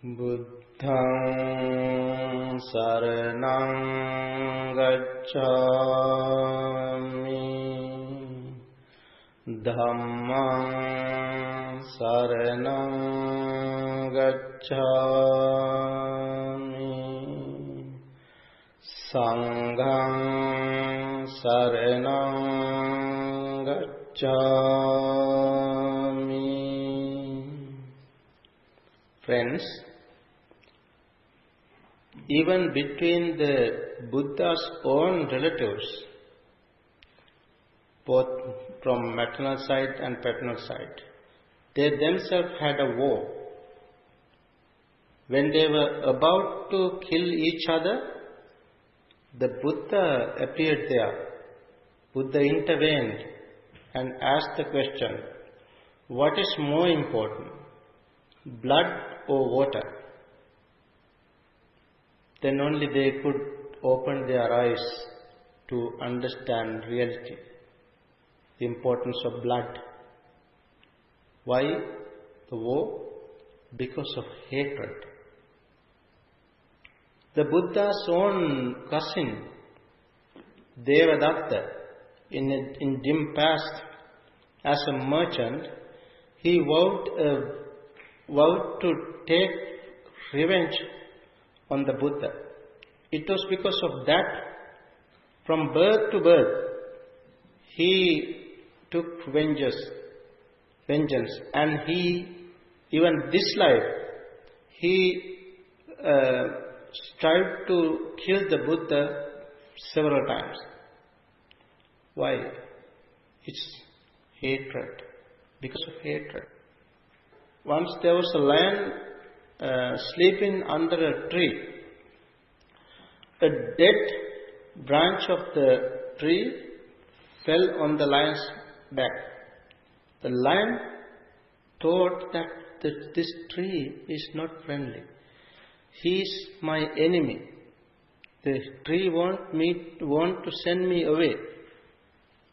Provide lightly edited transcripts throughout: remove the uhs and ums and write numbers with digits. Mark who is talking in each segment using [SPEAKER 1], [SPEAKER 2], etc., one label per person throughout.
[SPEAKER 1] Buddhaṃ saraṇaṃ gacchāmi, Dhammaṃ saraṇaṃ gacchāmi, Saṅghaṃ saraṇaṃ gacchāmi. Friends, even between the Buddha's own relatives, both from maternal side and paternal side, they themselves had a war. When they were about to kill each other, the Buddha appeared there. Buddha intervened and asked the question, what is more important, blood or water? Then only they could open their eyes to understand reality, the importance of blood. Why the war? Because of hatred. The Buddha's own cousin, Devadatta, in dim past, as a merchant, he vowed to take revenge on the Buddha. It was because of that, from birth to birth, he took vengeance, and even this life, he strived to kill the Buddha several times. Why? It's hatred, because of hatred. Once there was a lion sleeping under a tree. A dead branch of the tree fell on the lion's back. The lion thought that this tree is not friendly. He is my enemy. The tree want to send me away.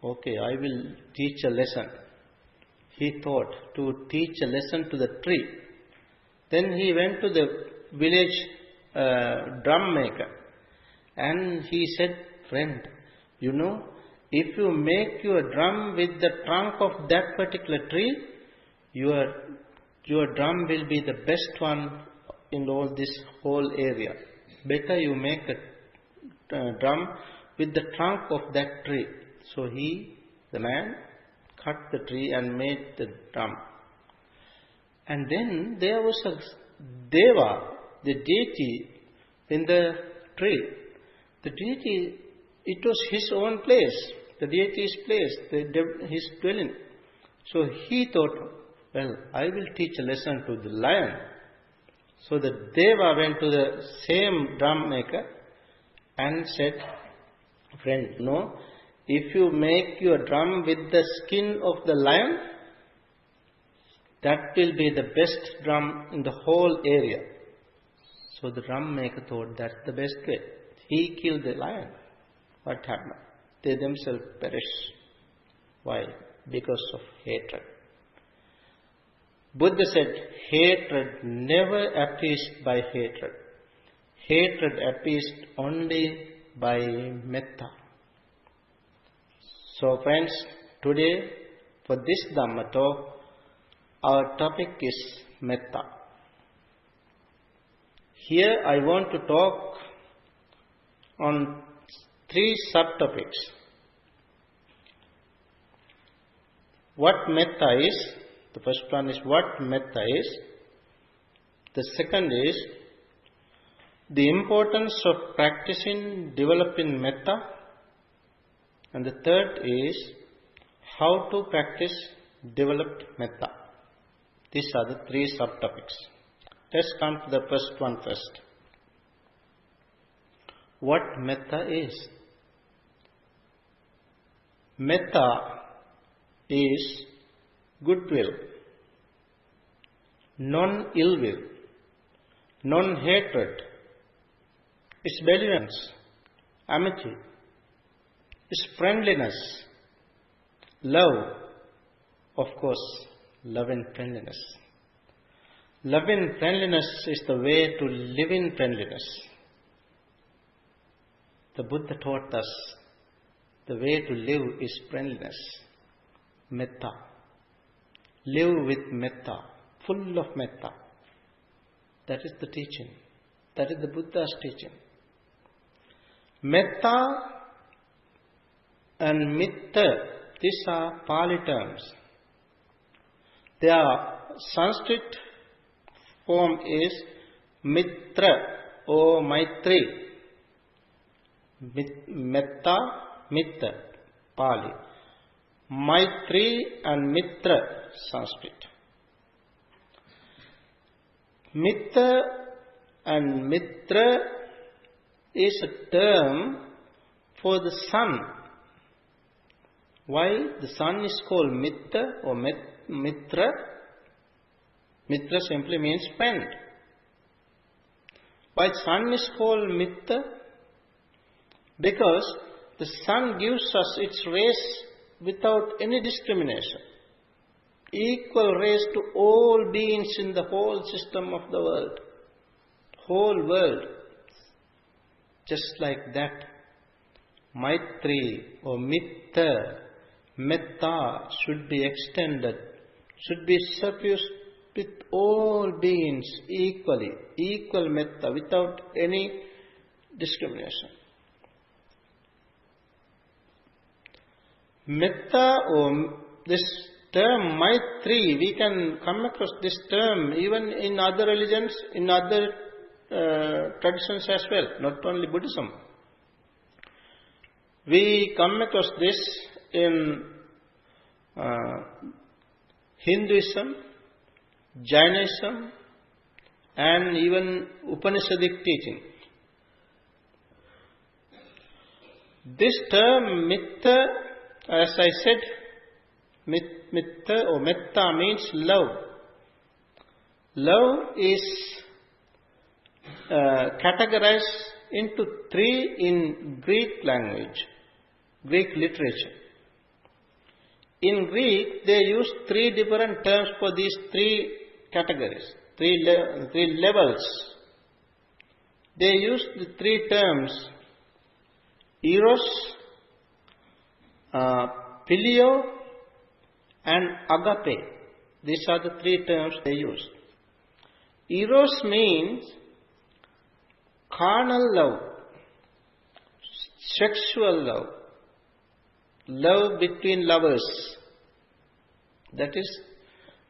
[SPEAKER 1] Okay, I will teach a lesson. He thought to teach a lesson to the tree. Then he went to the village drum maker and he said, friend, you know, if you make your drum with the trunk of that particular tree, your drum will be the best one in all this whole area. Better you make a drum with the trunk of that tree. So the man, cut the tree and made the drum. And then there was a Deva, the deity, in the tree. The deity, it was his own place, the deity's place, his dwelling. So he thought, well, I will teach a lesson to the lion. So the Deva went to the same drum maker and said, friend, no, if you make your drum with the skin of the lion, that will be the best drum in the whole area. So the drum maker thought that's the best way. He killed the lion. What happened? They themselves perished. Why? Because of hatred. Buddha said, hatred never appeased by hatred. Hatred appeased only by metta. So friends, today for this Dhamma talk, our topic is metta. Here I want to talk on 3 subtopics. What metta is. The first one is what metta is. The second is the importance of practicing, developing metta. And the third is how to practice, develop metta. These are the 3 subtopics. Let's come to the first one first. What metta is? Metta is goodwill, non-ill will, non-hatred. It's benevolence, amity. It's friendliness, love, of course, love and friendliness. Love in friendliness is the way to live in friendliness. The Buddha taught us the way to live is friendliness. Metta. Live with metta, full of metta. That is the teaching. That is the Buddha's teaching. Metta and mitta, these are Pali terms. Their Sanskrit form is mitra or maitri. Metta, mitta, Pali. Maitri and mitra, Sanskrit. Mitta and mitra is a term for the sun. Why the sun is called mitta or mitra? Mitra simply means friend. Why sun is called mitta? Because the sun gives us its rays without any discrimination. Equal rays to all beings in the whole system of the world. Whole world. Just like that, Maitri or Mitta, Metta should be extended, should be suffused with all beings equally. Equal Metta without any discrimination. Metta or this term Maitri, we can come across this term even in other religions, in other traditions as well, not only Buddhism. We come across this in Hinduism, Jainism, and even Upanishadic teaching. This term Mitta, as I said, Mitta or Metta means love. Love is categorized into three in Greek language, Greek literature. In Greek, they use three different terms for these three categories, three levels. They use the three terms: eros, Phileo and agape. These are the three terms they use. Eros means carnal love, sexual love, love between lovers. That is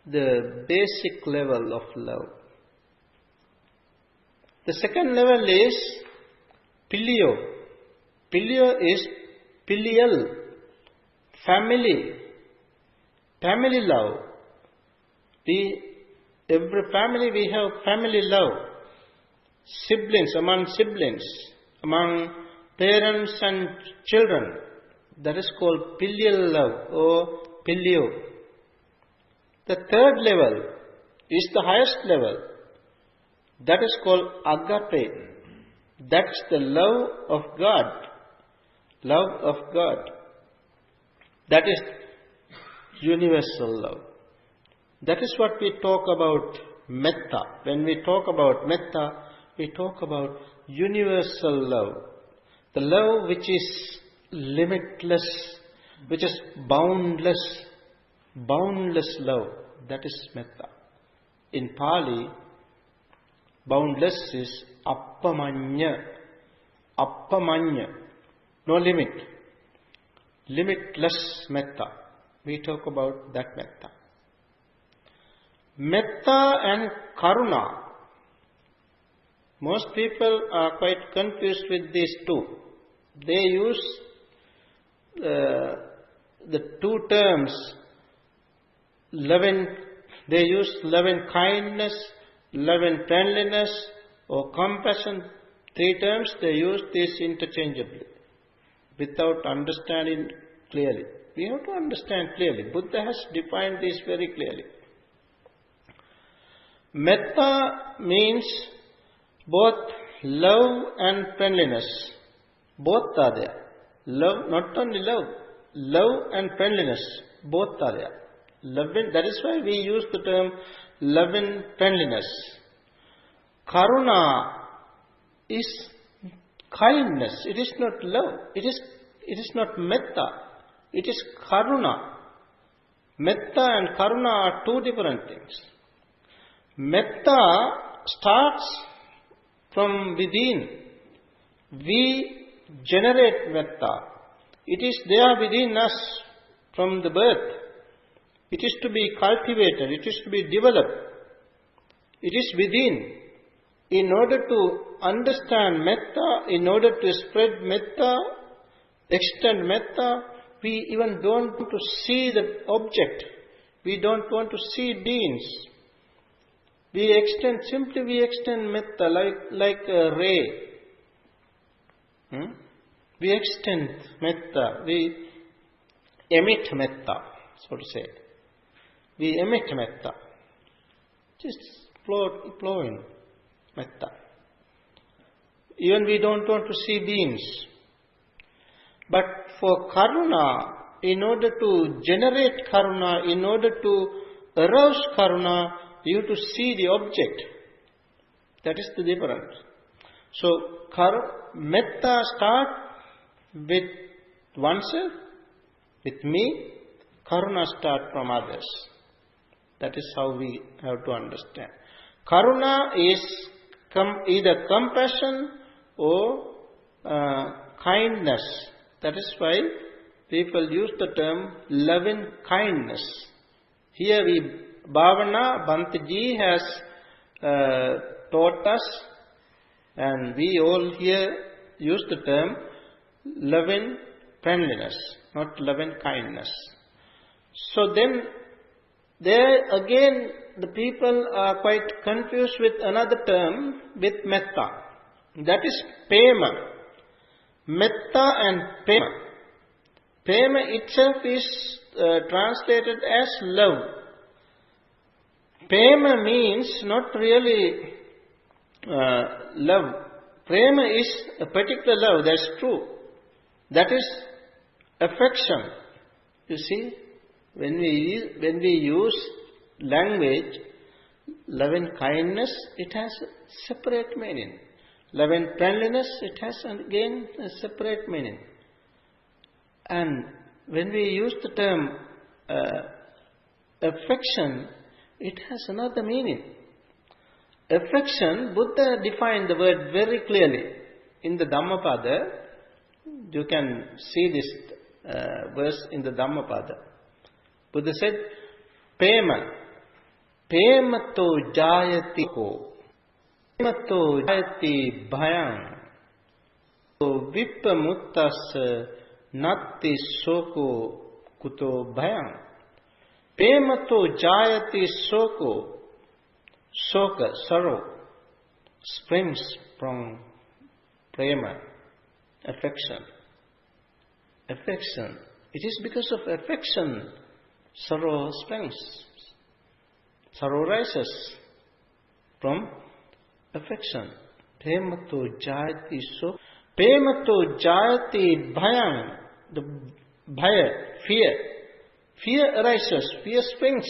[SPEAKER 1] the basic level of love. The second level is Phileo. Phileo is filial, family love. Every family we have family love. Siblings, among parents and children. That is called filial love or phileo. The third level is the highest level. That is called agape. That's the love of God. Love of God. That is universal love. That is what we talk about metta. When we talk about metta, we talk about universal love. The love which is limitless, which is boundless love. That is metta. In Pali, boundless is appamanya. No limit. Limitless metta. We talk about that metta. Metta and karuna. Most people are quite confused with these two. They use the two terms, they use love and kindness, love and friendliness, or compassion. Three terms, they use these interchangeably without understanding clearly. We have to understand clearly. Buddha has defined this very clearly. Metta means both love and friendliness. Both are there. Love, not only love and friendliness, both are there. That is why we use the term loving friendliness. Karuna is kindness. It is not love. It is not metta. It is karuna. Metta and karuna are two different things. Metta starts from within. We generate metta. It is there within us from the birth. It is to be cultivated. It is to be developed. It is within. In order to understand metta, in order to spread metta, extend metta, we even don't want to see the object. We don't want to see beings. We extend metta like a ray. We extend metta. We emit metta, so to say. We emit metta. Just flow in metta. Even we don't want to see beings. But for karuna, in order to generate karuna, in order to arouse karuna, you have to see the object. That is the difference. So, metta starts with oneself, with me. Karuna starts from others. That is how we have to understand. Karuna is either compassion or kindness. That is why people use the term loving kindness. Here Bhavana, Bhante ji has taught us, and we all here use the term loving friendliness, not loving kindness. So then, there again, the people are quite confused with another term, with metta. That is prema. Metta and prema. Prema itself is translated as love. Prema means not really love. Prema is a particular love, that's true. That is affection. You see, when we use language, love and kindness, it has a separate meaning. Love and friendliness, it has again a separate meaning. And when we use the term affection, it has another meaning. Affection, Buddha defined the word very clearly. In the Dhammapada, you can see this verse in the Dhammapada. Buddha said, Prema. Premato jayati ko. Premato jayati bhayam. Vipamuttas natti soko kuto bhayam. Premato jayati soko. Soka, sorrow, springs from prema, affection. Affection. It is because of affection sorrow springs. Sorrow rises from affection. Premato jayati so. Premato jayati bhayam. The bhaya, fear. Fear arises, fear springs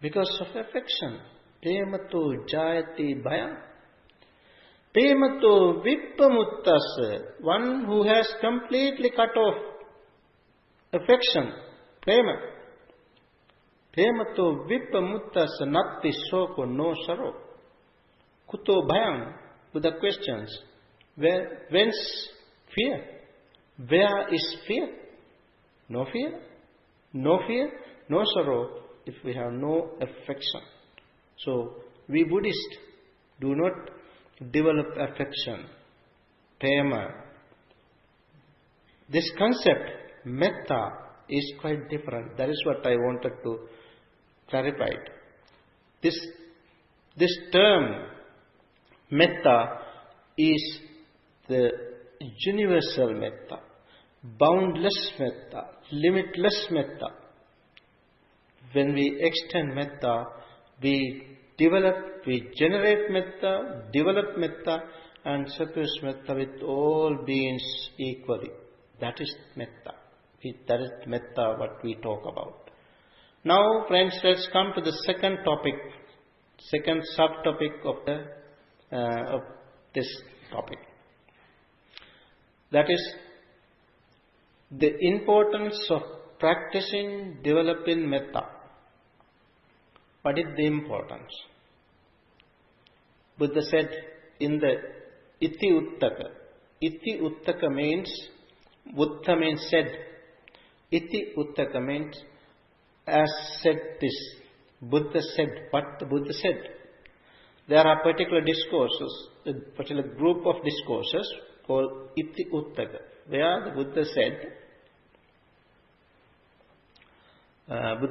[SPEAKER 1] because of affection. Premato jayati bhayam. Premato vipamuttas. One who has completely cut off affection. Prema. Premato vipamuttas natti soko no sorrow. Kuto bhayam. Buddha questions. Whence fear? Where is fear? No fear. No fear, no sorrow if we have no affection. So, we Buddhists do not develop affection, prema. This concept, metta, is quite different. That is what I wanted to clarify. This term, metta, is the universal metta, boundless metta, limitless metta. When we extend metta, we generate metta, develop metta, and suffuse metta with all beings equally. That is metta. That is metta what we talk about. Now, friends, let's come to the second topic, second subtopic of this topic. That is the importance of practicing, developing metta. What is the importance? Buddha said in the Iti Uttaka. Iti Uttaka means, Uttha means said. Iti Uttaka means, as said this. Buddha said what the Buddha said. There are particular discourses, a particular group of discourses called Iti Uttaka, where the Buddha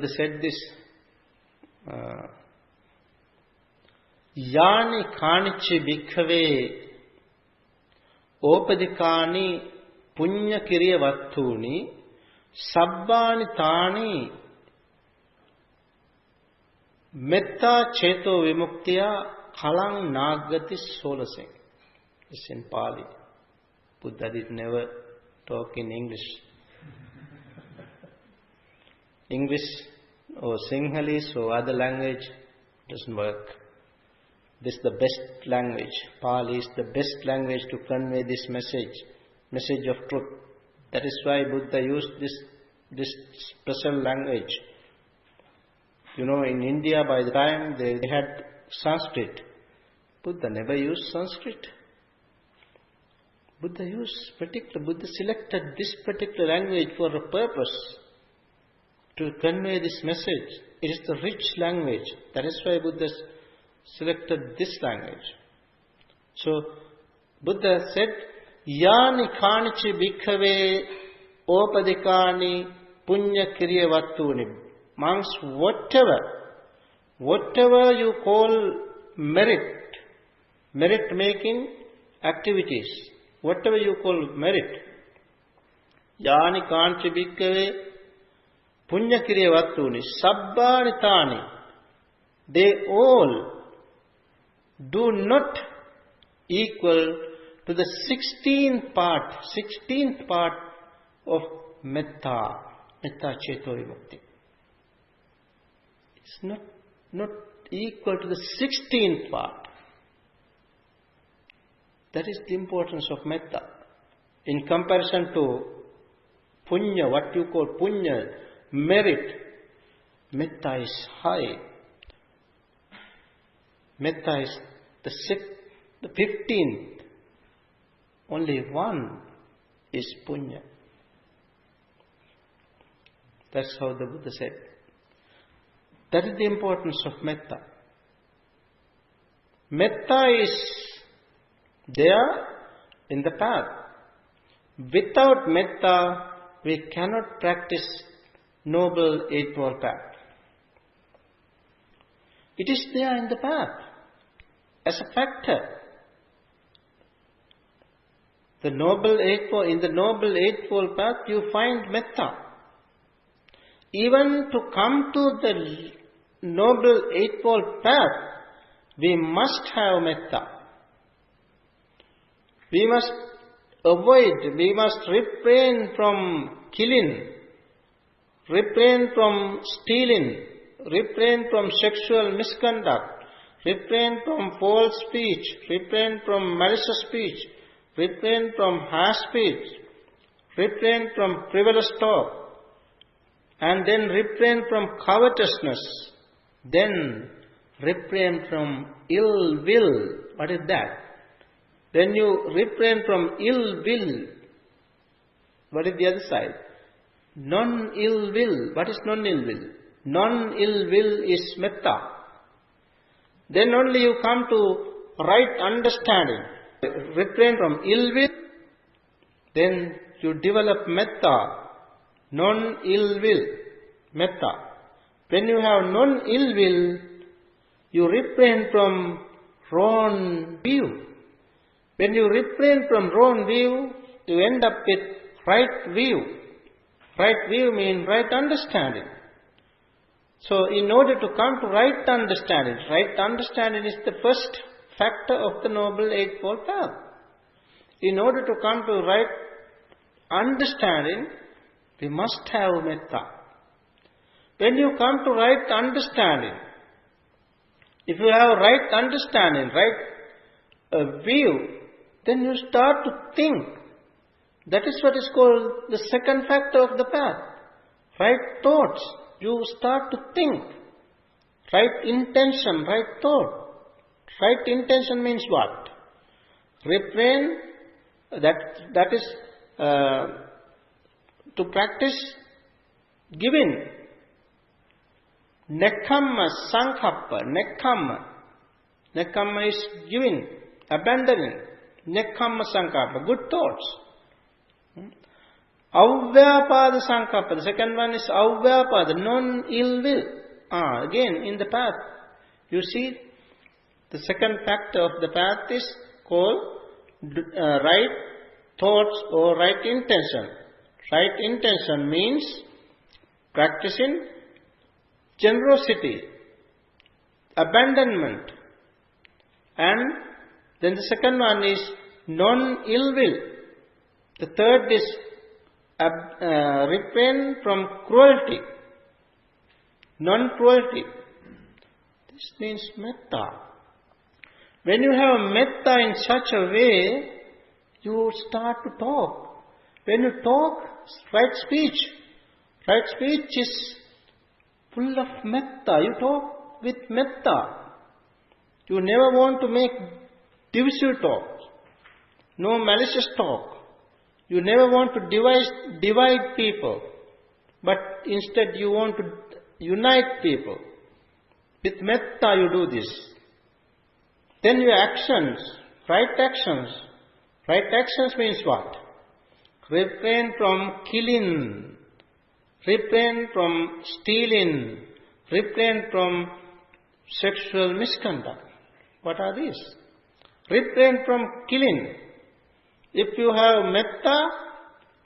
[SPEAKER 1] said, this, Yani kanichi bhikkhave opadikani punya kiriya vattuni sabbani tani metta cheto vimuktiya kalang nagati solasing. It's in Pali. Buddha did never talk in English. English or Sinhalese or other language doesn't work. This is the best language. Pali is the best language to convey this message of truth. That is why Buddha used this special language. You know, in India by the time they had Sanskrit. Buddha never used Sanskrit. Buddha selected this particular language for a purpose, to convey this message. It is the rich language. That is why Buddha selected this language. So, Buddha said, Yani kanichi bhikkhave opadikani punya kiriya vattuni. Monks, whatever you call merit-making activities, whatever you call merit, Yani kanichi bhikkhave punya kiriya vattuni sabbani tani, they all do not equal to the 16th part of metta cheto vimukti. It's not equal to the 16th part. That is the importance of metta. In comparison to punya, what you call punya, merit, metta is high. Metta is the 15th. Only one is punya. That's how the Buddha said. That is the importance of metta. Metta is there in the path. Without metta, we cannot practice Noble Eightfold Path. It is there in the path as a factor. In the Noble Eightfold Path, you find metta. Even to come to the Noble Eightfold Path, we must have metta. We must refrain from killing, refrain from stealing, refrain from sexual misconduct, refrain from false speech, refrain from malicious speech, refrain from harsh speech, refrain from frivolous talk, and then refrain from covetousness, then refrain from ill will. What is that? Then you refrain from ill will. What is the other side? Non-ill will. What is non-ill will? Non-ill will is metta. Then only you come to right understanding. Refrain from ill will. Then you develop metta. Non-ill will. Metta. When you have non-ill will, you refrain from wrong view. When you refrain from wrong view, you end up with right view. Right view means right understanding. So, in order to come to right understanding is the first factor of the Noble Eightfold Path. In order to come to right understanding, we must have metta. When you come to right understanding, if you have right understanding, right view, then you start to think. That is what is called the second factor of the path. Right thoughts. You start to think. Right intention, right thought. Right intention means what? Refrain, that is to practice giving. Nekkhamma sankalpa. Nekkhamma is giving, abandoning. Nekkhamma sankalpa, good thoughts. Avvyapada sankalpa. The second one is avvyapada, non-ill will. Again, in the path, you see, the second factor of the path is called right thoughts or right intention. Right intention means practicing generosity, abandonment, and then the second one is non-ill will. The third is refrain from cruelty, non-cruelty. This means metta. When you have metta in such a way, you start to talk. When you talk, right speech is full of metta. You talk with metta. You never want to make divisive talk. No malicious talk. You never want to divide people. But instead you want to unite people. With metta you do this. Then your actions, right actions. Right actions means what? Refrain from killing. Refrain from stealing. Refrain from sexual misconduct. What are these? Refrain from killing. If you have metta,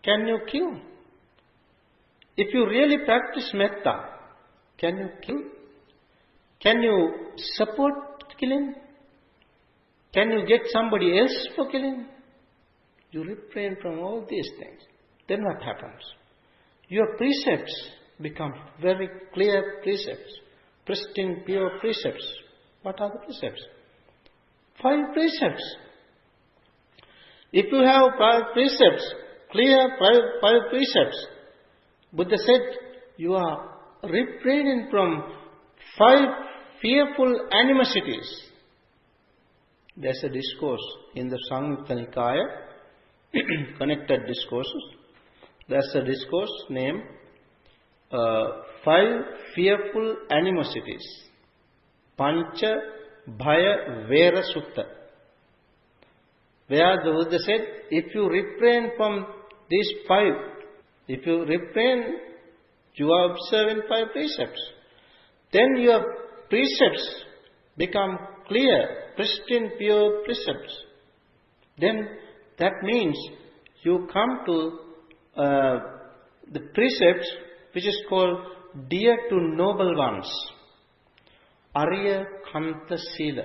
[SPEAKER 1] can you kill? If you really practice metta, can you kill? Can you support killing? Can you get somebody else for killing? You refrain from all these things. Then what happens? Your precepts become very clear precepts. Pristine, pure precepts. What are the precepts? 5 precepts. If you have 5 precepts, clear 5 precepts, Buddha said, you are refraining from 5 fearful animosities. There's a discourse in the Samyutta Nikaya, connected discourses. There's a discourse named 5 fearful animosities. Pancha Bhaya Vera Sutta. Where the Buddha said, if you refrain from these 5, if you refrain, you are observing 5 precepts. Then your precepts become clear, pristine, pure precepts. Then that means you come to the precepts which is called dear to noble ones. Arya Kanta Sila.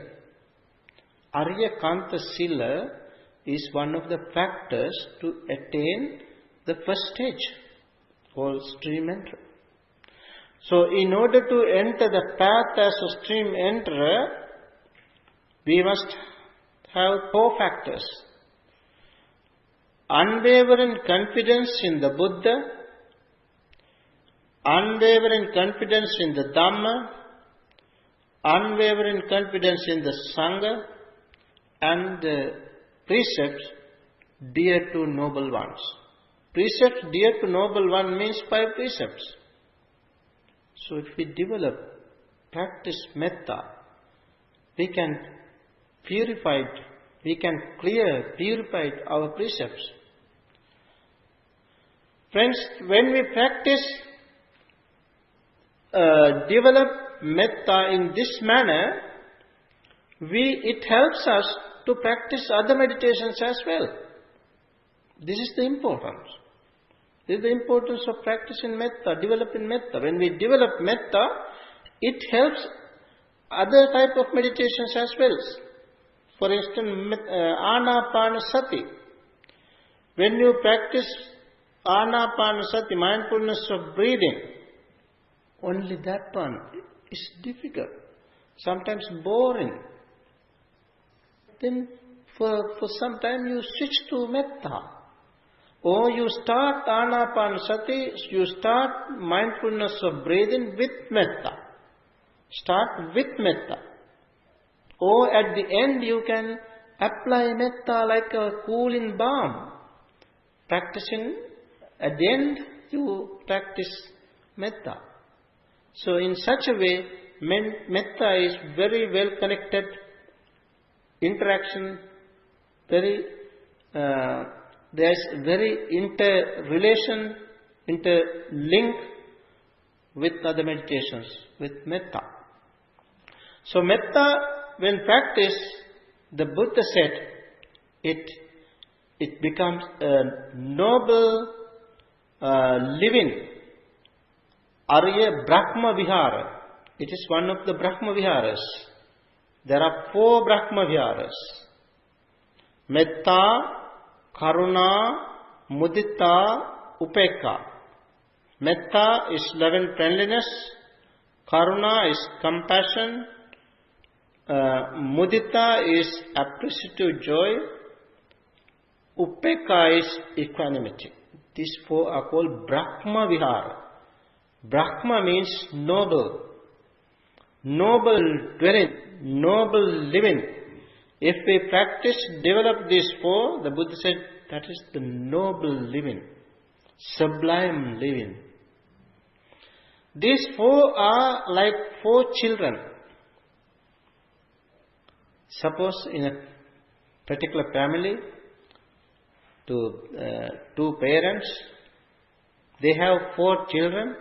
[SPEAKER 1] Arya Kanta Sila is one of the factors to attain the first stage, called stream enterer. So in order to enter the path as a stream enterer, we must have 4 factors. Unwavering confidence in the Buddha, unwavering confidence in the Dhamma, unwavering confidence in the Sangha, and precepts dear to noble ones. Precepts dear to noble one means 5 precepts. So if we develop, practice metta, we can purify our precepts. Friends, when we practice, develop metta in this manner, it helps us to practice other meditations as well. This is the importance. This is the importance of practicing metta, developing metta. When we develop metta, it helps other type of meditations as well. For instance, anapanasati. When you practice anapanasati, mindfulness of breathing, only that one is difficult, sometimes boring. Then for some time you switch to metta. Or you start anapanasati, you start mindfulness of breathing with metta. Start with metta. Or at the end you can apply metta like a cooling balm. Practicing, at the end you practice metta. So in such a way, metta is very well connected interaction, there is very interlink with other meditations, with metta. So metta, when practiced, the Buddha said, it becomes a noble living Arya Brahma Vihara. It is one of the Brahma Viharas. There are 4 Brahma Viharas. Metta, Karuna, Mudita, Upekka. Metta is love and friendliness. Karuna is compassion. Mudita is appreciative joy. Upekka is equanimity. These 4 are called Brahma Vihara. Brahma means noble. Noble dwelling, noble living. If we practice, develop these 4, the Buddha said, that is the noble living, sublime living. These 4 are like 4 children. Suppose in a particular family, 2 parents, they have 4 children.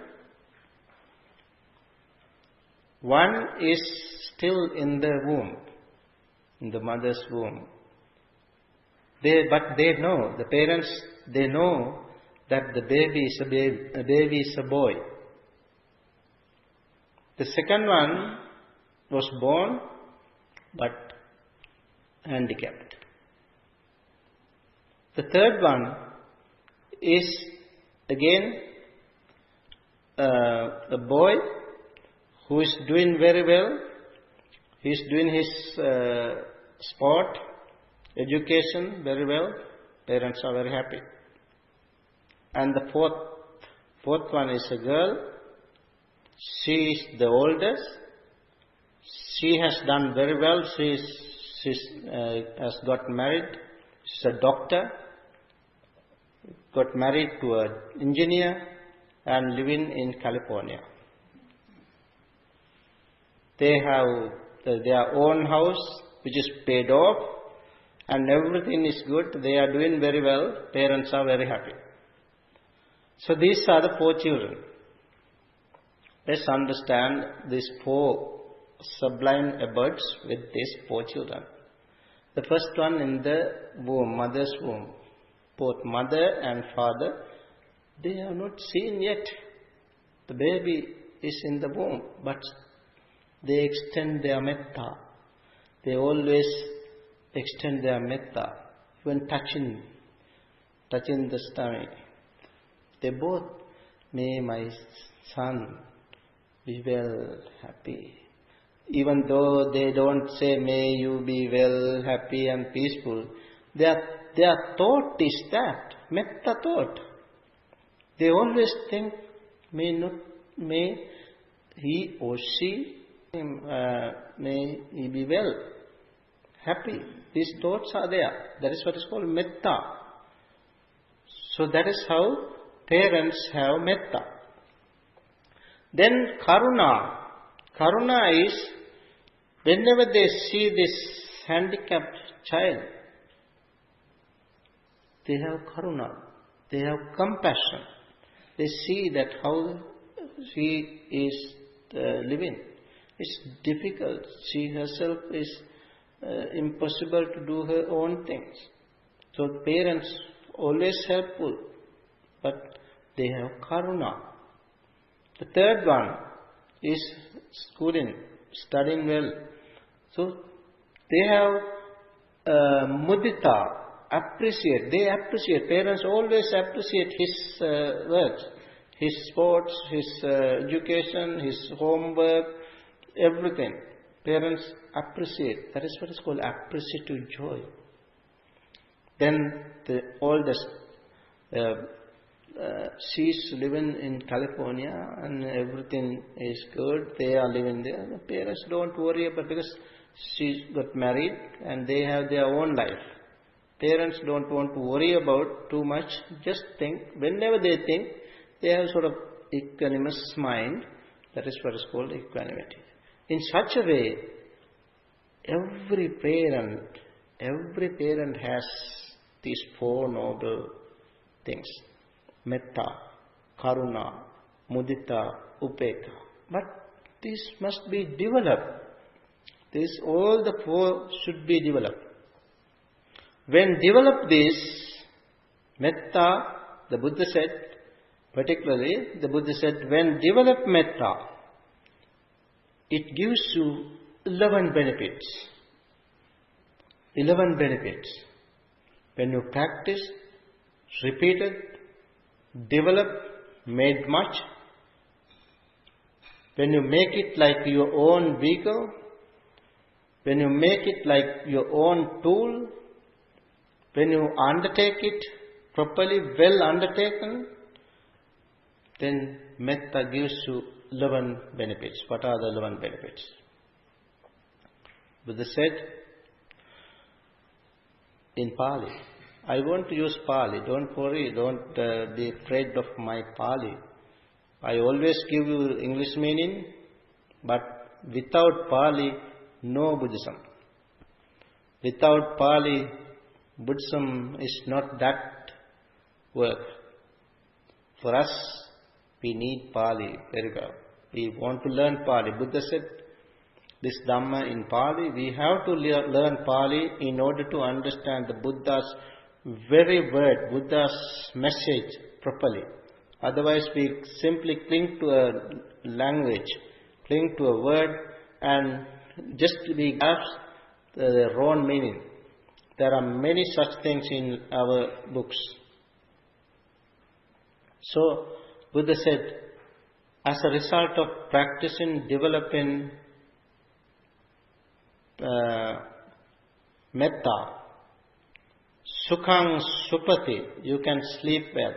[SPEAKER 1] One is still in the womb, in the mother's womb. But they know, the parents, they know that the baby is a boy. The second one was born, but handicapped. The third one is again a boy who is doing very well. He is doing his sport, education very well. Parents are very happy. And the fourth one is a girl. She is the oldest. She has done very well. She has got married. She's a doctor. Got married to an engineer and living in California. They have their own house which is paid off and everything is good. They are doing very well. Parents are very happy. So these are the 4 children. Let's understand these 4 sublime abodes with these 4 children. The first one in the womb, mother's womb. Both mother and father, they have not seen yet. The baby is in the womb, but they extend their metta. They always extend their metta, even touching the stomach. They both, may my son be well, happy. Even though they don't say, may you be well, happy and peaceful, their thought is that, metta thought. They always think, may he or she, may he be well, happy. These thoughts are there. That is what is called metta. So that is how parents have metta. Then karuna. Karuna is whenever they see this handicapped child, they have karuna. They have compassion. They see that how she is living. It's difficult. She herself is impossible to do her own things. So parents always helpful, but they have karuna. The third one is schooling, studying well. So they have mudita, appreciate. They appreciate. Parents always appreciate his works, his sports, his education, his homework, everything. Parents appreciate. That is what is called appreciative joy. Then the oldest, she's living in California and everything is good. They are living there. The parents don't worry about, because she got married and they have their own life. Parents don't want to worry about too much. Just think. Whenever they think, they have sort of equanimous mind. That is what is called equanimity. In such a way, every parent has these four noble things: metta, karuna, mudita, upekha. But these must be developed. All the four should be developed. When develop this, metta, the Buddha said, particularly, the Buddha said, when develop metta, it gives you 11 benefits. 11 benefits. When you practice, repeated, develop, made much, when you make it like your own vehicle, when you make it like your own tool, when you undertake it properly, well undertaken, then metta gives you 11 benefits. What are the 11 benefits? Buddha said in Pali, I want to use Pali. Don't worry, don't be afraid of my Pali. I always give you English meaning, but without Pali, no Buddhism. Without Pali, Buddhism is not that work. For us, we need Pali very well. We want to learn Pali. Buddha said, this Dhamma in Pali, we have to learn Pali in order to understand the Buddha's very word, Buddha's message properly. Otherwise, we simply cling to a language, cling to a word, and just we grasp the wrong meaning. There are many such things in our books. So, Buddha said, as a result of practicing, developing metta, sukhang supati, you can sleep well.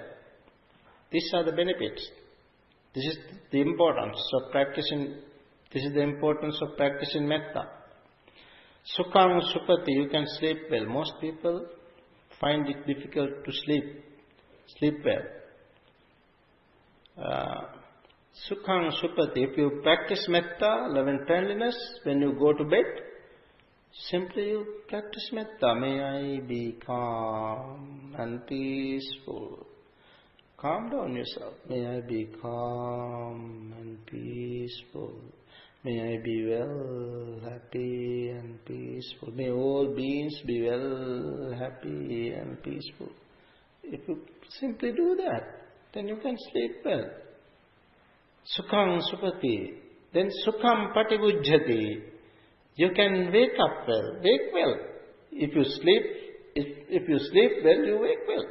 [SPEAKER 1] These are the benefits. This is the importance of practicing. This is the importance of practicing metta. Sukhang supati, you can sleep well. Most people find it difficult to sleep well. Sukhang supati, if you practice metta, love and friendliness, when you go to bed, simply you practice metta. May I be calm and peaceful. Calm down yourself. May I be calm and peaceful. May I be well, happy and peaceful. May all beings be well, happy and peaceful. If you simply do that, then you can sleep well. Sukhang supati. Then sukham patigujjati. You can wake up well, wake well. If you sleep well, you wake well.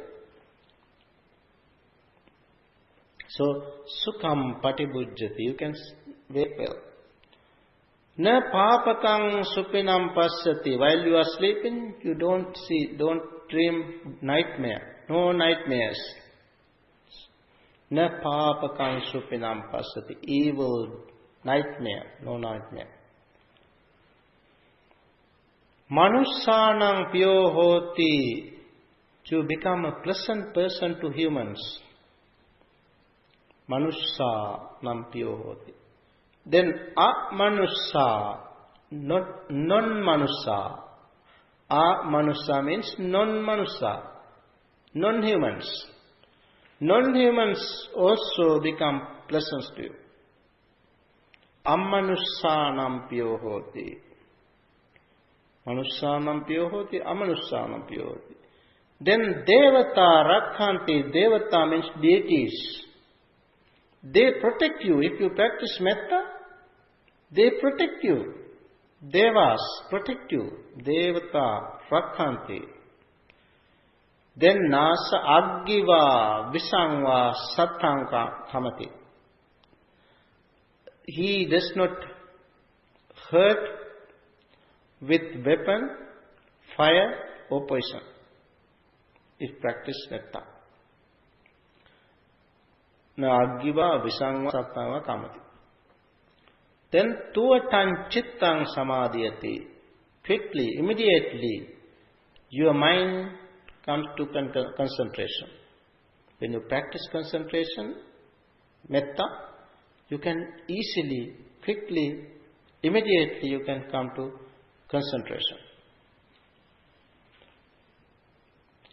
[SPEAKER 1] So, sukham patibujjati, you can wake well. Na papakang supinam pasati, while you are sleeping, you don't dream nightmare. No nightmares. Na papakang supinam pasati, evil nightmare, no nightmare. Manussanang piyo hoti, to become a pleasant person to humans. Manussa nampiyo hoti. Then amanussa, not non-manussa. Amanussa means non-manussa, non-humans. Non-humans also become pleasant to you. Amanussa nampiyo hoti. Manussa nampiyo hoti, amanussa nampiyo hoti. Then devata rakhanti, devata means deities. They protect you. If you practice metta, they protect you. Devas protect you. Devata rakhanti. then nasa aggiva visangva sattanga kamati. He does not hurt with weapon, fire or poison. If practice metta. Na aggiva visangva sattanga kamati. Then tuvatam chittang samadhyati. Quickly, immediately, your mind comes to concentration. When you practice concentration, metta, you can easily, quickly, immediately you can come to concentration.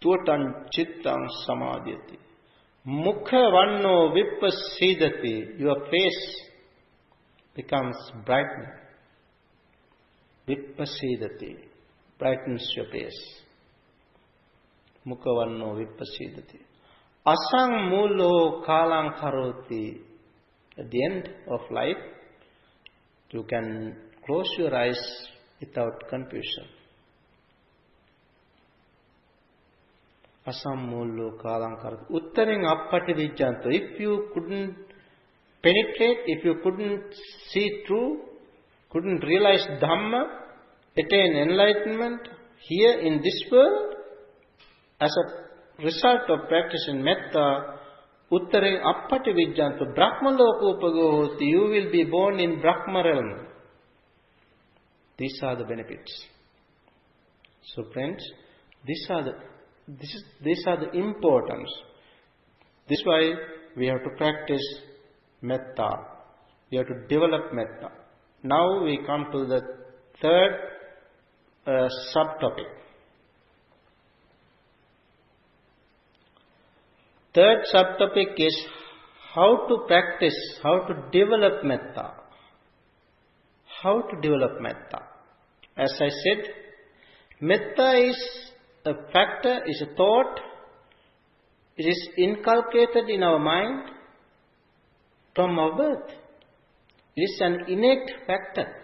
[SPEAKER 1] Tuvatam chittang samadhyati. Mukha vanno vippasidati. Your face becomes brightening. Vippasidati. Brightens your face. Mukhavanno vippasidati. Asang mulo kalang karoti. At the end of life, you can close your eyes without confusion. Asang mulo kalang karoti. Uttaring appati vijjanto. If you couldn't penetrate, if you couldn't see through, couldn't realize Dhamma, attain enlightenment here in this world, as a result of practicing metta, uttare appati vijjanto, Brahma lokopago hoti, you will be born in Brahma realm. These are the benefits. So friends, these are the importance. This is why we have to practice metta. We have to develop metta. Now we come to the third subtopic. Third subtopic is how to practice, how to develop metta. How to develop metta. As I said, metta is a factor, is a thought. It is inculcated in our mind from our birth. It is an innate factor.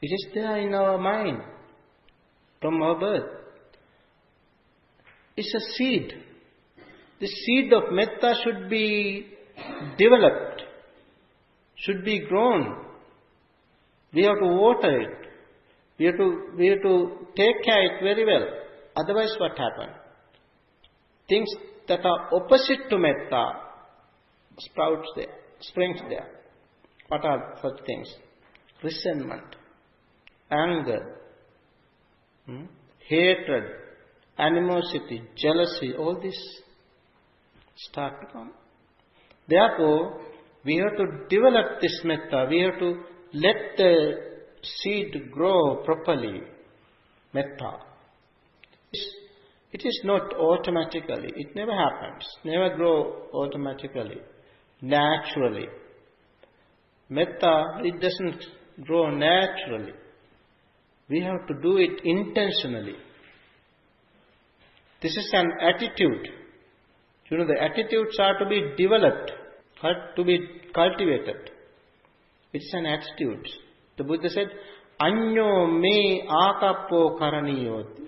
[SPEAKER 1] It is there in our mind from our birth. It's a seed. The seed of metta should be developed, should be grown. We have to water it. We have to take care of it very well. Otherwise what happens? Things that are opposite to metta sprouts there, springs there. What are such things? Resentment, anger, hatred, animosity, jealousy, all this start to come. Therefore, we have to develop this metta. We have to let the seed grow properly. Metta. It is not automatically. It never happens. Never grow automatically. Naturally. Metta, it doesn't grow naturally. We have to do it intentionally. This is an attitude. You know, the attitudes are to be developed, are to be cultivated. It's an attitude. The Buddha said, Anyo me akappo karaniyoti.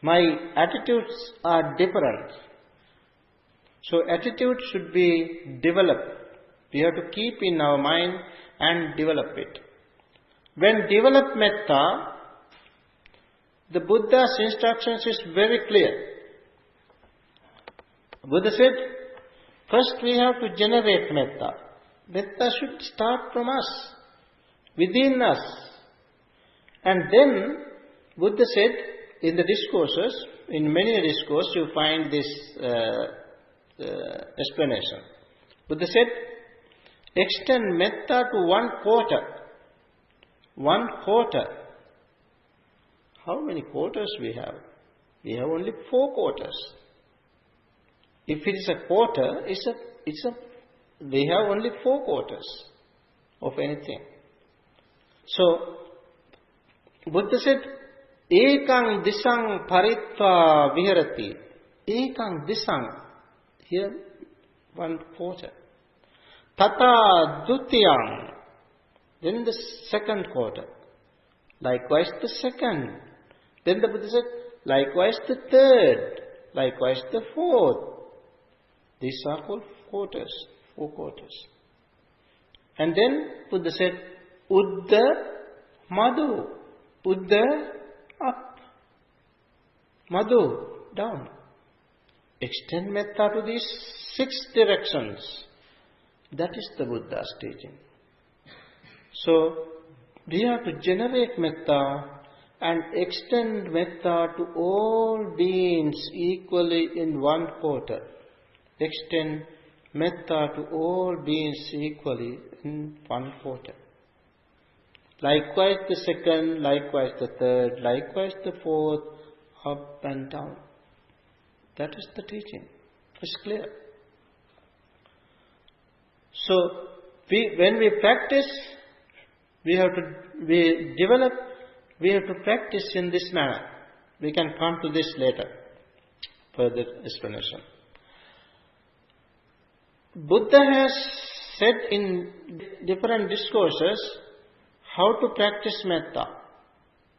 [SPEAKER 1] My attitudes are different. So attitude should be developed. We have to keep in our mind and develop it. When develop metta, the Buddha's instructions is very clear. Buddha said, first we have to generate metta. Metta should start from us, within us. And then, Buddha said, in the discourses, in many discourses, you find this explanation. Buddha said, extend metta to 1/4. 1/4. How many quarters we have? We have only 4 quarters. If it is a quarter, we have only 4 quarters of anything. So, Buddha said, Ekang disang paritva viharati. Ekang disang. Here, 1/4. Tata dutiyang. Then the 2nd quarter. Likewise the 2nd. Then the Buddha said, likewise the third, likewise the fourth. These are called quarters, 4 quarters. And then Buddha said, Uddha Madhu. Uddha up. Madhu down. Extend metta to these 6 directions. That is the Buddha's teaching. So, we have to generate metta and extend metta to all beings equally in 1 quarter. Extend metta to all beings equally in 1 quarter. Likewise the second, likewise the third, likewise the fourth, up and down. That is the teaching. It's clear. So, when we practice, we have to practice in this manner. We can come to this later, further explanation. Buddha has said in different discourses how to practice metta.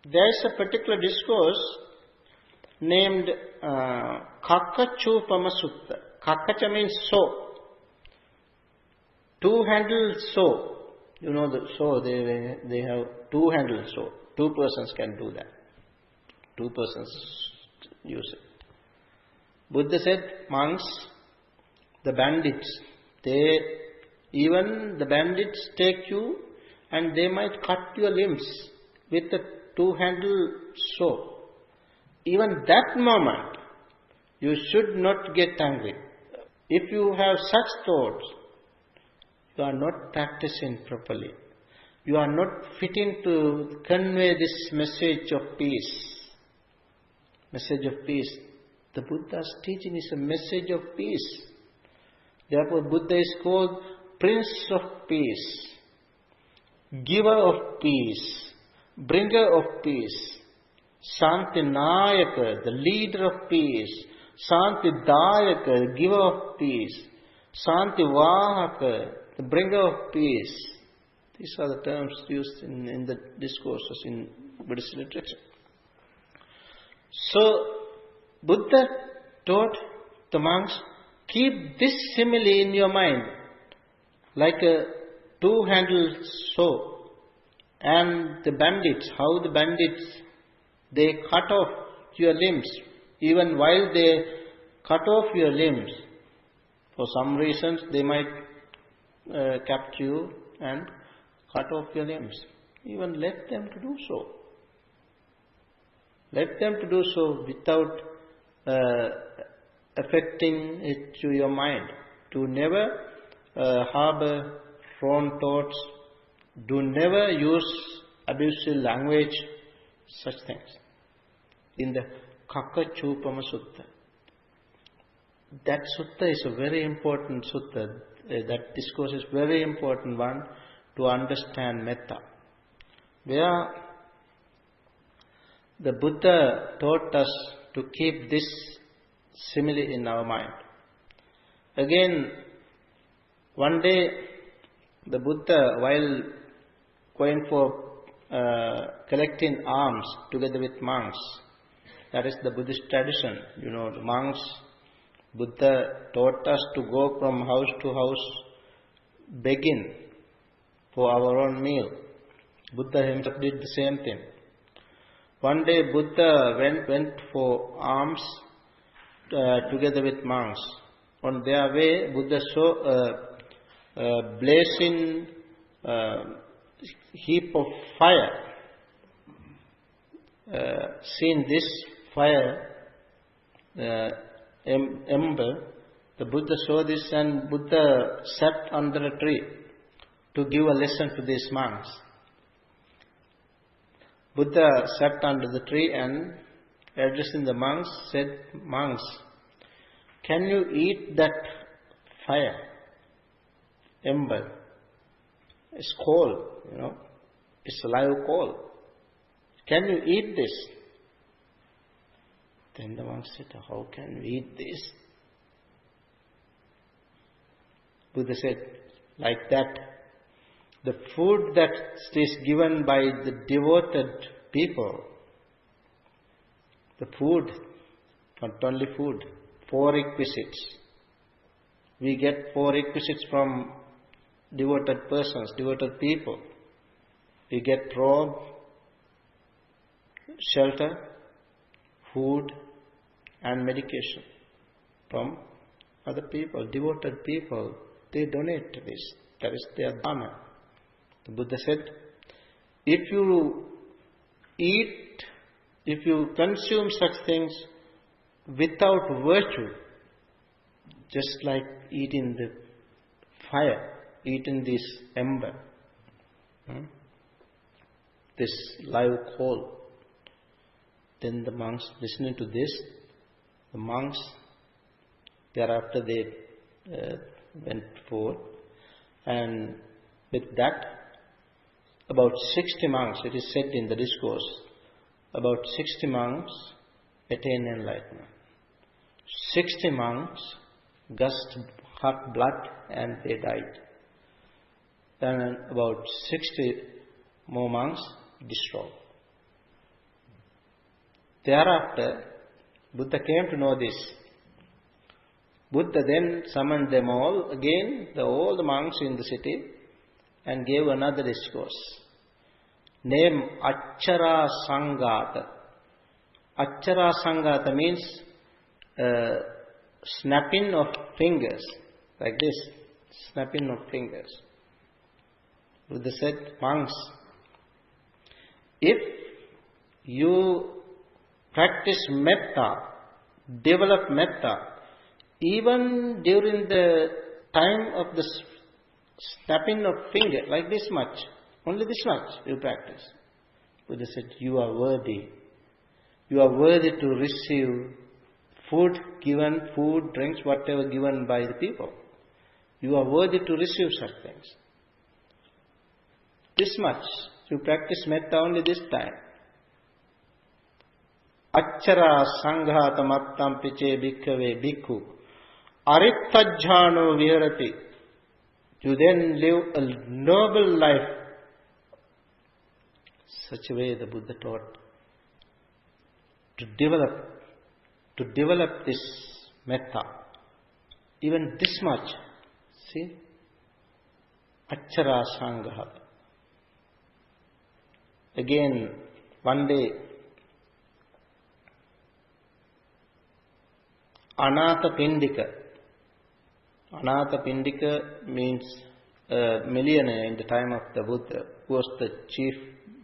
[SPEAKER 1] There is a particular discourse named Kakkachupama Sutta. Kakkacha means saw. 2-handled saw. You know the saw, they have 2-handled saw. 2 persons can do that. 2 persons use it. Buddha said, monks, the bandits, even the bandits take you and they might cut your limbs with a 2-handled saw. Even that moment, you should not get angry. If you have such thoughts, you are not practicing properly. You are not fitting to convey this message of peace. Message of peace. The Buddha's teaching is a message of peace. Therefore, Buddha is called Prince of Peace, Giver of Peace, Bringer of Peace, Santinayaka, the Leader of Peace, Santidayaka, Giver of Peace, Santivahaka, the Bringer of Peace. These are the terms used in the discourses in Buddhist literature. So, Buddha taught the monks, keep this simile in your mind, like a 2-handled saw. And the bandits, how the bandits, they cut off your limbs. Even while they cut off your limbs, for some reasons they might capture you and cut off your limbs. Even let them to do so. Let them to do so without affecting it to your mind. Do never harbor wrong thoughts. Do never use abusive language, such things. In the Kakkachupama Sutta. That sutta is a very important sutta. That discourse is very important one to understand metta. Where the Buddha taught us to keep this simile in our mind. Again, one day the Buddha, while going for collecting alms together with monks, that is the Buddhist tradition. You know, the monks, Buddha taught us to go from house to house begging for our own meal. Buddha himself did the same thing. One day Buddha went for alms together with monks. On their way, Buddha saw a blazing heap of fire. Seeing this fire ember, the Buddha saw this and Buddha sat under a tree to give a lesson to these monks. Buddha sat under the tree and addressing the monks said, monks, can you eat that fire, ember? It's coal, you know, it's a live coal. Can you eat this? Then the monk said, how can we eat this? Buddha said, like that, the food that is given by the devoted people, The food, not only food, 4 requisites. We get 4 requisites from devoted persons, devoted people. We get robe, shelter, food and medication from other people, devoted people. They donate this. That is their Dhamma. The Buddha said, if you eat, if you consume such things without virtue, just like eating the fire, eating this ember, this live coal, then the monks, listening to this, the monks, thereafter they went forth, and with that, about 60 monks, it is said in the discourse, about 60 monks attained enlightenment. 60 monks gushed hot blood and they died. And about 60 more monks destroyed. Thereafter, Buddha came to know this. Buddha then summoned them all, again, all the monks in the city, and gave another discourse. Name Achara Sangata. Achara Sangata means snapping of fingers, like this, snapping of fingers. Buddha said, monks, if you practice metta, develop metta, even during the time of the snapping of finger, like this much, only this much you practice. Buddha said, you are worthy. You are worthy to receive food given, food, drinks, whatever given by the people. You are worthy to receive such things. This much. You practice metta only this time. Achara sanghata mattam piche bhikkhave bhikkhu arittajjhano viharati. You then live a noble life. Such a way the Buddha taught to develop this metta. Even this much. See? Achara sanghata. Again, one day, Anatha Pindika. Anatha Pindika means a millionaire in the time of the Buddha, who was the chief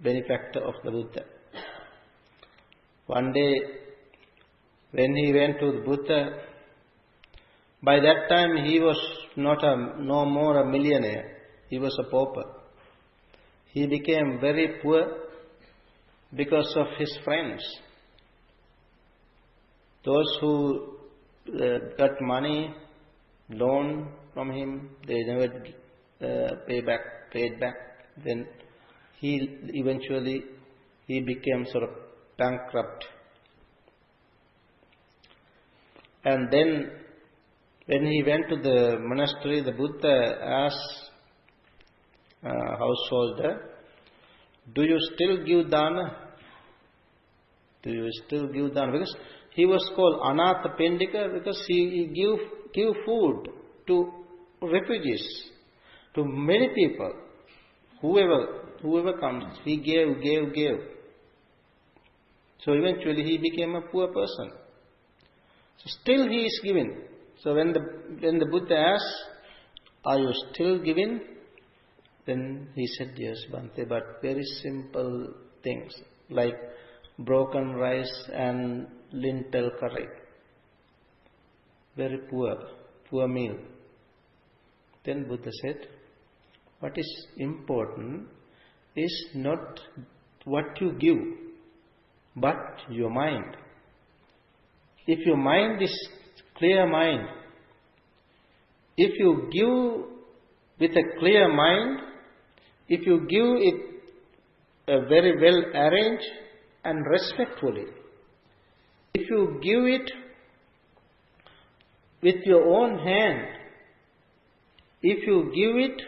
[SPEAKER 1] benefactor of the Buddha. One day, when he went to the Buddha, by that time he was no more a millionaire, he was a pauper. He became very poor because of his friends. Those who got money, loan from him, they never paid back. Then he eventually became sort of bankrupt. And then when he went to the monastery, the Buddha asked householder, do you still give dana? Do you still give dana? Because he was called Anatha Pendika because he give food to refugees, to many people. Whoever comes, he gave. So eventually he became a poor person. So still he is giving. So when the Buddha asked, are you still giving? Then he said, yes, Bhante, but very simple things like broken rice and lentil curry. Very poor meal. Then Buddha said, what is important is not what you give, but your mind. If your mind is clear mind, if you give with a clear mind, if you give it very well arranged and respectfully, if you give it with your own hand, if you give it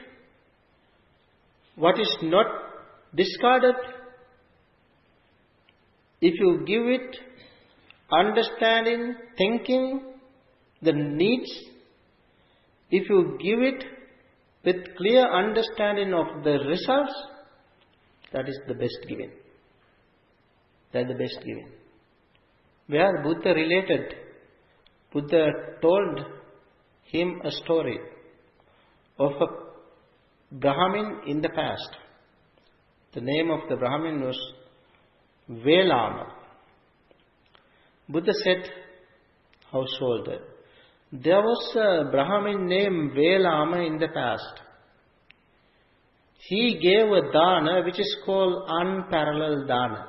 [SPEAKER 1] what is not discarded, if you give it understanding, thinking the needs, if you give it with clear understanding of the results, that is the best giving. That is the best giving. Where Buddha told him a story of a Brahmin in the past. The name of the Brahmin was Velama. Buddha said, householder, there was a Brahmin named Velama in the past. He gave a dana which is called unparalleled dana.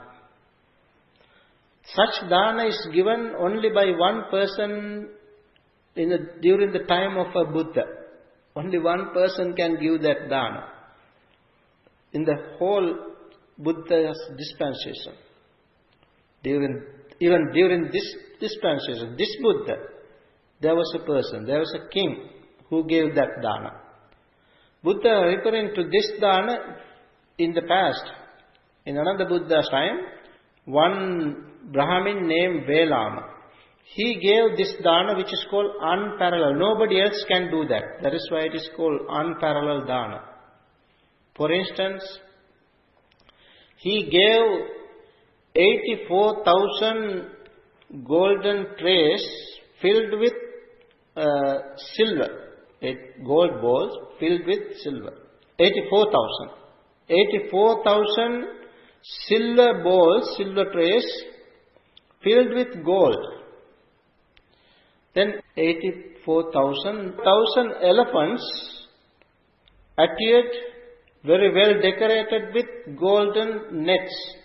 [SPEAKER 1] Such dana is given only by one person during the time of a Buddha. Only one person can give that dana in the whole Buddha's dispensation. Even during this dispensation, this Buddha, there was a person, there was a king who gave that dana. Buddha referring to this dana in the past, in another Buddha's time, one Brahmin named Velama. He gave this dana which is called unparalleled. Nobody else can do that. That is why it is called unparalleled dana. For instance, he gave 84,000 golden trays filled with silver. Gold balls filled with silver. 84,000. 84,000 silver balls, silver trays filled with gold. Then 84,000 elephants appeared very well decorated with golden nets.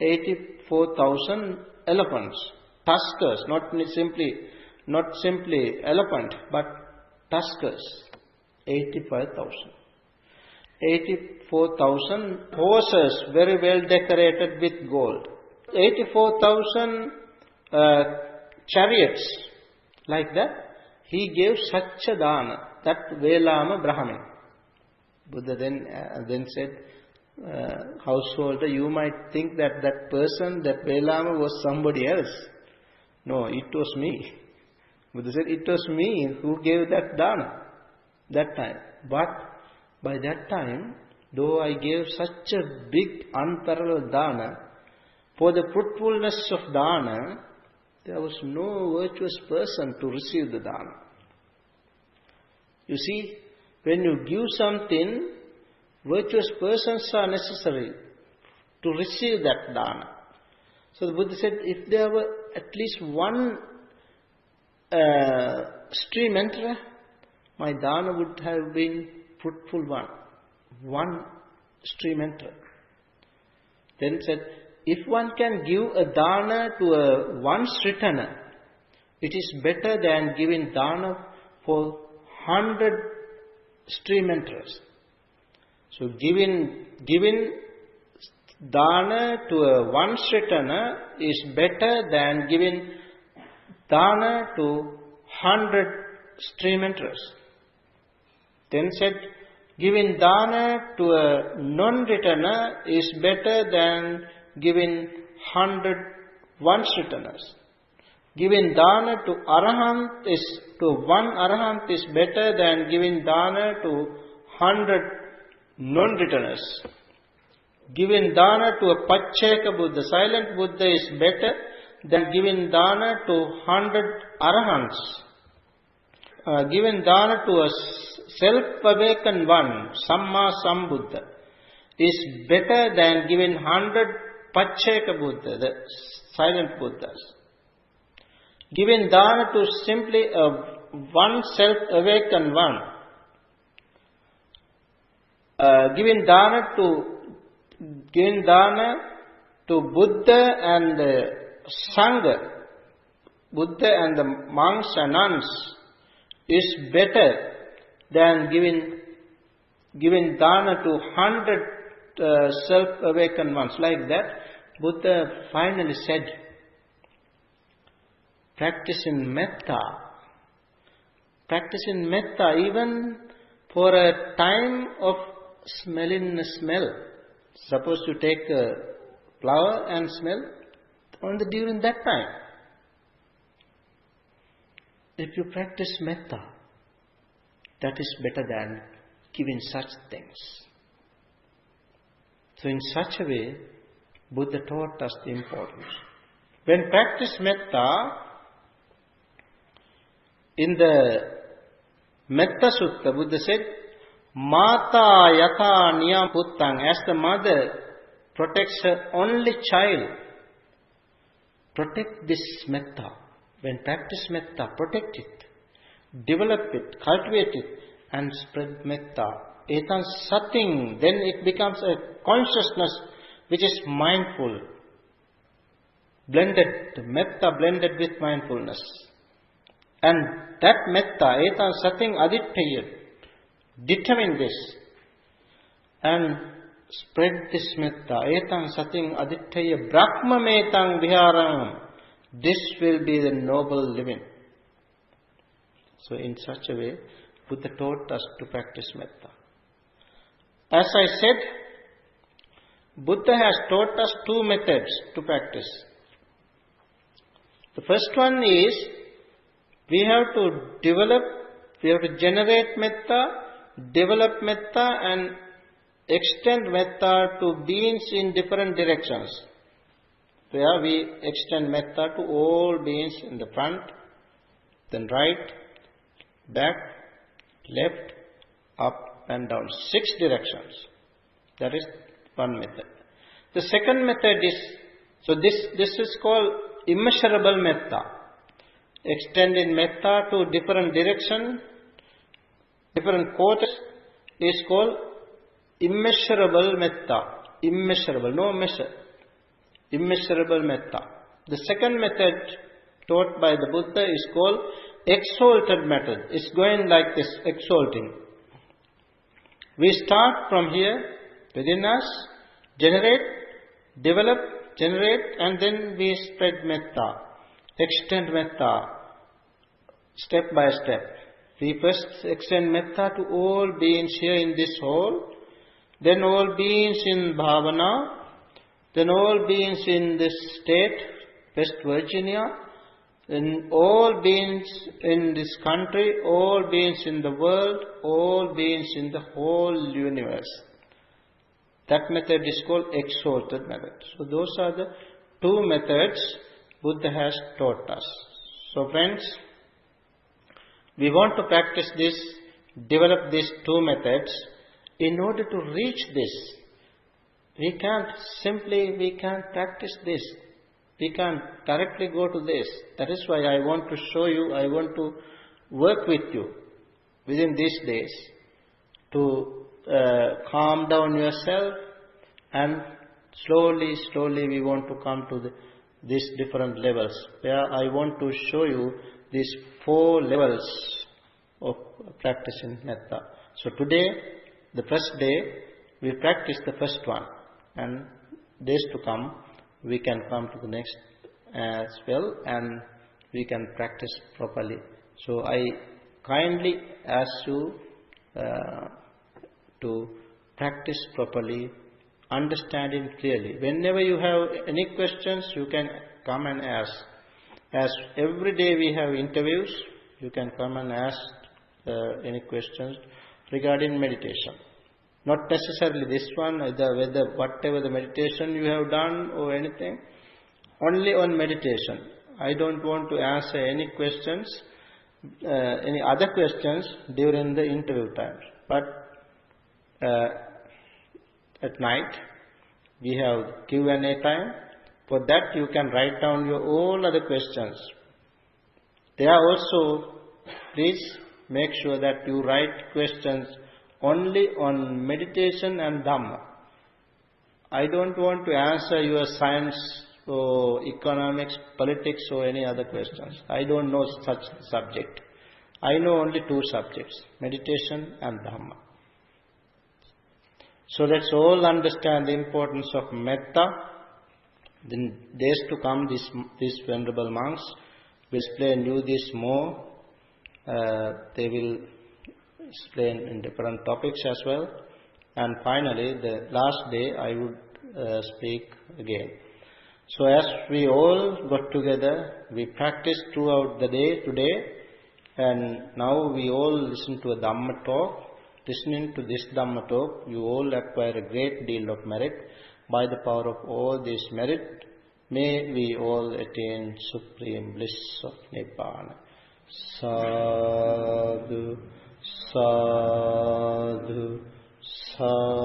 [SPEAKER 1] 84,000 elephants, tuskers, not simply elephant, but tuskers. 85,000. 84,000 horses very well decorated with gold. 84,000 chariots, like that. He gave such a dana, that Velama Brahmin. Buddha then said, householder, you might think that person, that Velama was somebody else. No, it was me. Buddha said, it was me who gave that dana, that time. But by that time, though I gave such a big unparalleled dana, for the fruitfulness of dana, there was no virtuous person to receive the dana. You see, when you give something, virtuous persons are necessary to receive that dana. So the Buddha said, if there were at least one stream enterer, my dana would have been fruitful one. One stream enterer. Then said, if one can give a dana to a once returner, it is better than giving dana for 100 stream enterers. So giving dana to a once returner is better than giving dana to 100 stream enterers. Then said, giving dana to a non-returner is better than giving 100 once returners. Giving dana to one arahant is better than giving dana to 100 non-returners. Giving dana to a Pacheka Buddha, silent Buddha, is better than giving dana to 100 arahants. Giving dana to a self-awakened one, Samma Sambuddha, is better than giving 100 Pacheka Buddha, the silent Buddhas. Giving dana to simply one self-awakened one. Giving dana to Buddha and the Sangha, Buddha and the monks and nuns, is better than giving dana to 100 self-awakened ones. Like that, Buddha finally said, practicing metta, even for a time of smelling a smell. Suppose you take a flower and smell, only during that time. If you practice metta, that is better than giving such things. So in such a way, Buddha taught us the importance. When practice metta, in the Metta Sutta, Buddha said, Mata yatha niyam puttang, as the mother protects her only child, protect this metta. When practice metta, protect it, develop it, cultivate it, and spread metta. Etan sating, then it becomes a consciousness which is mindful, blended, metta blended with mindfulness. And that metta, etan sating adittaya, determine this and spread this metta. Etan sating adittaya brahma metang viharam. This will be the noble living. So in such a way, Buddha taught us to practice metta. As I said, Buddha has taught us two methods to practice. The first one is, we have to generate metta, develop metta, and extend metta to beings in different directions. Where we extend metta to all beings in the front, then right, back, left, up and down. 6 directions. That is one method. The second method is, so this is called immeasurable metta. Extending metta to different direction, different quarters is called immeasurable metta. Immeasurable, no measure. Immeasurable metta. The second method taught by the Buddha is called exalted method. It's going like this, exalting. We start from here, within us, generate, develop, generate, and then we spread metta, extend metta, step by step. We first extend metta to all beings here in this hall, then all beings in Bhavana, then all beings in this state, West Virginia, then all beings in this country, all beings in the world, all beings in the whole universe. That method is called exalted method. So those are the two methods Buddha has taught us. So friends, we want to practice this, develop these two methods. In order to reach this, we can't practice this. We can't directly go to this. That is why I want to show you, I want to work with you within these days to calm down yourself, and slowly we want to come to these different levels, where I want to show you these 4 levels of practicing metta. So today, the first day, we practice the first one, and days to come, we can come to the next as well, and we can practice properly. So I kindly ask you to practice properly, understanding clearly. Whenever you have any questions, you can come and ask. As every day we have interviews, you can come and ask any questions regarding meditation. Not necessarily this one, whether whatever the meditation you have done or anything, only on meditation. I don't want to answer any questions, any other questions during the interview times. But at night, we have Q&A time. For that, you can write down your all other questions. There also, please make sure that you write questions only on meditation and Dhamma. I don't want to answer your science or economics, politics or any other questions. I don't know such subject. I know only 2 subjects, meditation and Dhamma. So let's all understand the importance of metta. In days to come, these venerable monks will explain you this more. They will explain in different topics as well. And finally, the last day I would speak again. So as we all got together, we practiced throughout the day today, and now we all listen to a Dhamma talk. Listening to this Dhamma talk, you all acquire a great deal of merit. By the power of all this merit, may we all attain supreme bliss of Nibbana. Sadhu, sadhu, sadhu.